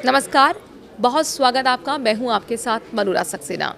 नमस्कार, बहुत स्वागत आपका। मैं हूं आपके साथ मनुरा सक्सेना।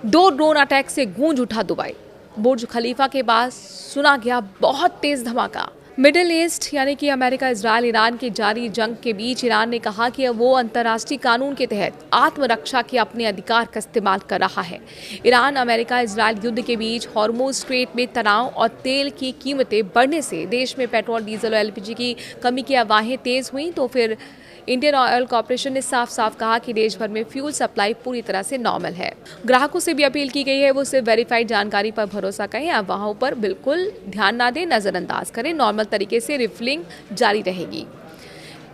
2 ड्रोन अटैक से गूंज उठा दुबई। बुर्ज खलीफा के पास सुना गया बहुत तेज धमाका। मिडिल ईस्ट यानी कि अमेरिका, इजराइल, ईरान की जारी जंग के बीच ईरान ने कहा कि वो अंतर्राष्ट्रीय कानून के तहत आत्मरक्षा के अपने अधिकार का इस्तेमाल कर रहा है। ईरान अमेरिका इजराइल युद्ध के बीच हॉर्मुज स्ट्रेट में तनाव और तेल की कीमतें बढ़ने से देश में पेट्रोल, डीजल और एलपीजी की कमी की अफवाहें तेज हुई तो फिर इंडियन ऑयल कॉर्पोरेशन ने साफ साफ कहा कि देश भर में फ्यूल सप्लाई पूरी तरह से नॉर्मल है। ग्राहकों से भी अपील की गई है वो सिर्फ वेरीफाइड जानकारी पर भरोसा करें, अफवाहों पर बिल्कुल ध्यान ना दें, नजरअंदाज करें। नॉर्मल तरीके से रिफिलिंग जारी रहेगी।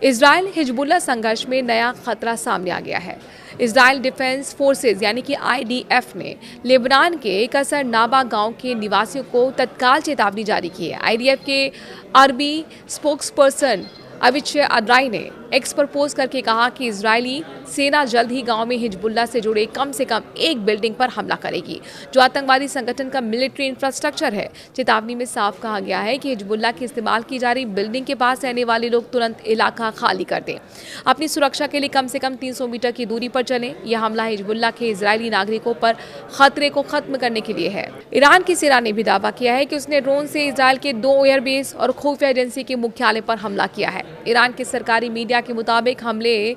इजराइल हिजबुल्लाह संघर्ष में नया खतरा सामने आ गया है। इजराइल डिफेंस फोर्सेज यानी कि IDF ने लेबनान के कसर नाबा गांव के निवासियों को तत्काल चेतावनी जारी की है। IDF के अरबी स्पोक्सपर्सन अविचे अद्राई ने एक्स पर पोस्ट करके कहा कि इजरायली सेना जल्द ही गांव में हिजबुल्लाह से जुड़े कम से कम एक बिल्डिंग पर हमला करेगी जो आतंकवादी संगठन का मिलिट्री इंफ्रास्ट्रक्चर है। चेतावनी में साफ कहा गया है कि हिजबुल्लाह की इस्तेमाल की जा रही बिल्डिंग के पास रहने वाले लोग तुरंत इलाका खाली कर दें। अपनी सुरक्षा के लिए कम से कम 300 मीटर की दूरी पर चलें। यह हमला हिजबुल्लाह के इजरायली नागरिकों पर खतरे को खत्म करने के लिए है। ईरान की सेना ने भी दावा किया है कि उसने ड्रोन से इजरायल के 2 एयरबेस और खुफिया एजेंसी के मुख्यालय पर हमला किया है। ईरान के सरकारी मीडिया के मुताबिक हमले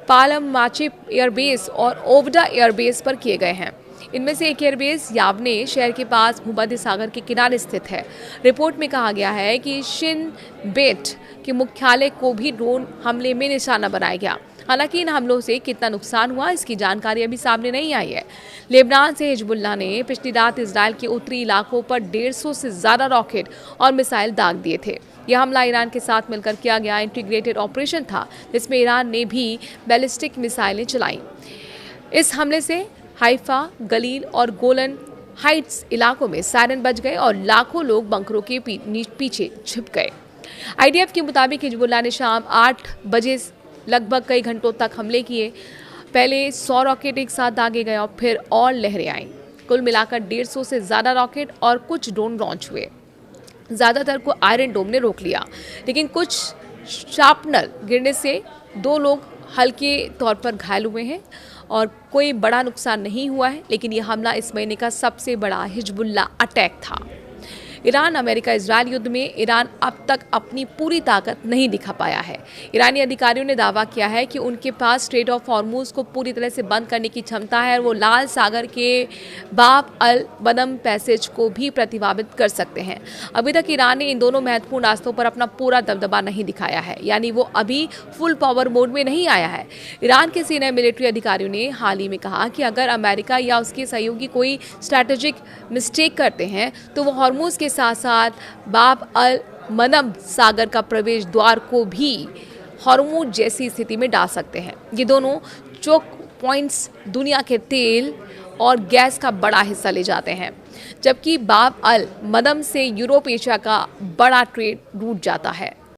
पालम माचिप एयरबेस और ओवडा एयरबेस पर किए गए हैं। इनमें से एक एयरबेस यावने शहर के पास भूमध्य सागर के किनारे स्थित है। रिपोर्ट में कहा गया है कि शिन बेट के मुख्यालय को भी ड्रोन हमले में निशाना बनाया गया। हालांकि इन हमलों से कितना नुकसान हुआ इसकी जानकारी अभी सामने नहीं आई है। लेबनान से हिजबुल्लाह ने पिछली रात इजरायल के उत्तरी इलाकों पर 150 से ज्यादा रॉकेट और मिसाइल दाग दिए थे। यह हमला ईरान के साथ मिलकर किया गया इंटीग्रेटेड ऑपरेशन था जिसमें ईरान ने भी बैलिस्टिक मिसाइलें चलाईं। इस हमले से हाइफा, गलील और गोलन हाइट्स इलाकों में सायरन बज गए और लाखों लोग बंकरों के पीछे छिप गए। IDF के मुताबिक हिजबुल्लाह ने शाम 8 बजे लगभग कई घंटों तक हमले किए। पहले 100 रॉकेट एक साथ दागे गए और फिर और लहरें आईं। कुल मिलाकर 150 से ज्यादा रॉकेट और कुछ ड्रोन लॉन्च हुए। ज्यादातर को आयरन डोम ने रोक लिया, लेकिन कुछ शार्पनर गिरने से 2 लोग हल्के तौर पर घायल हुए हैं और कोई बड़ा नुकसान नहीं हुआ है। लेकिन यह हमला इस महीने का सबसे बड़ा हिजबुल्लाह अटैक था। ईरान अमेरिका इजराइल युद्ध में ईरान अब तक अपनी पूरी ताकत नहीं दिखा पाया है। ईरानी अधिकारियों ने दावा किया है कि उनके पास स्ट्रेट ऑफ हॉर्मुज को पूरी तरह से बंद करने की क्षमता है और वो लाल सागर के बाब अल बदम पैसेज को भी प्रतिबंधित कर सकते हैं। अभी तक ईरान ने इन दोनों महत्वपूर्ण रास्तों पर अपना पूरा दबदबा नहीं दिखाया है, यानी वो अभी फुल पावर मोड में नहीं आया है। ईरान के सीनियर मिलिट्री अधिकारियों ने हाल ही में कहा कि अगर अमेरिका या उसके सहयोगी कोई स्ट्रैटेजिक मिस्टेक करते हैं तो वो हॉर्मुज के साथ साथ बाब अल मनम सागर का प्रवेश द्वार को भी हॉर्मुज जैसी स्थिति में डाल सकते हैं। ये दोनों चोक पॉइंट्स दुनिया के तेल और गैस का बड़ा हिस्सा ले जाते हैं, जबकि बाब अल मनम से यूरोप एशिया का बड़ा ट्रेड रूट जाता है।